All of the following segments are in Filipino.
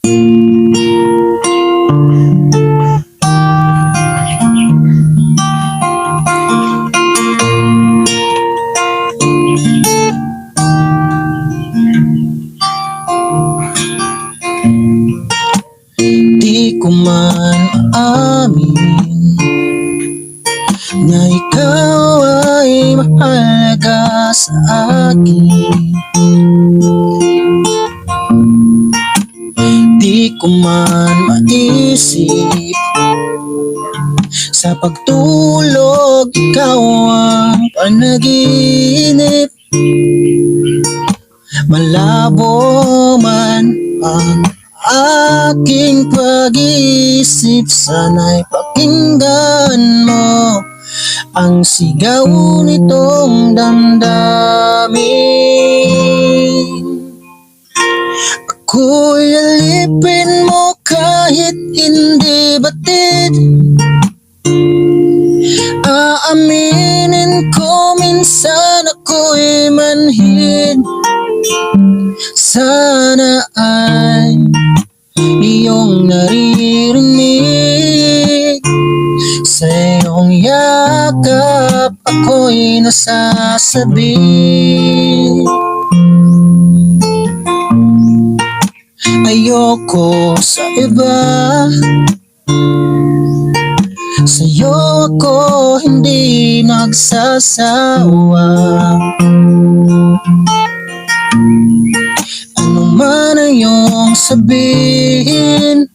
Di ko man aamin na ikaw ay mahalaga sa akin. Di ko man maisip sa pagtulog ikaw ang panaginip. Malabo man ang aking pag-iisip, sana'y pakinggan mo ang sigaw nitong damdamin. Ako'y alipin mo kahit hindi batid. Aaminin ko minsan ako'y manhid. Sana ay iyong naririnig. Sa iyong yakap ako'y nasasabi. Ayoko sa iba, sa'yo ako hindi magsasawa. Ano man ang iyong sabihin,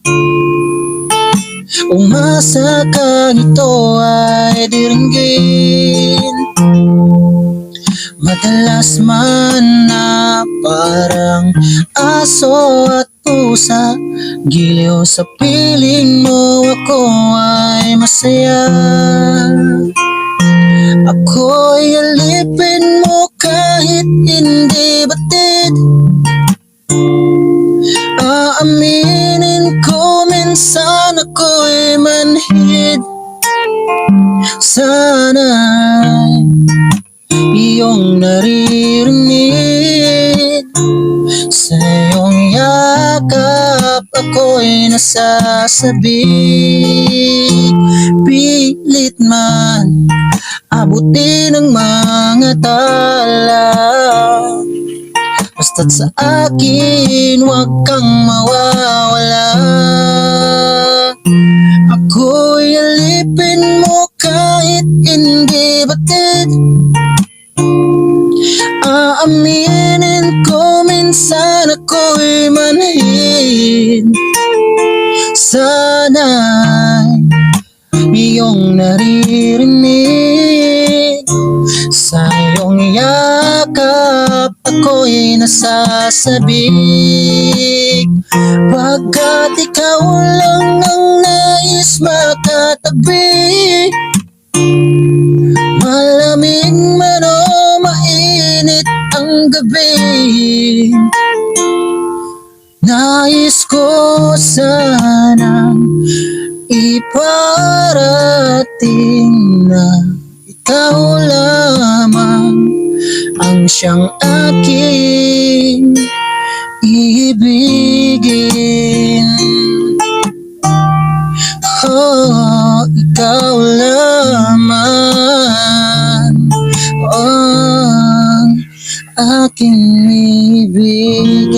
umasa ka nito ay diringgin. Madalas man na parang aso at pusa, giliw sa piling mo ako ay masaya. Ako'y alipin mo kahit hindi batid. Aaminin ko minsan ako'y manhid. Sana'y iyong naririnig. Sa iyong yakap ako'y nasasabik. Pilit man abutin ang mga tala, basta't sa akin huwag kang mawawala. Ako'y alipin mo kahit hindi batid. Aaminin ko minsan ako'y manhid. Sana'y iyong naririnig. Sa iyong yakap ako'y nasasabik. Pagkat ikaw lang ang nais makatabi. Malamig man o mainit ang gabi, nais ko sanang iparating na ikaw lamang ang siyang aking ibigin. Oh, ikaw lamang ang aking ibigin.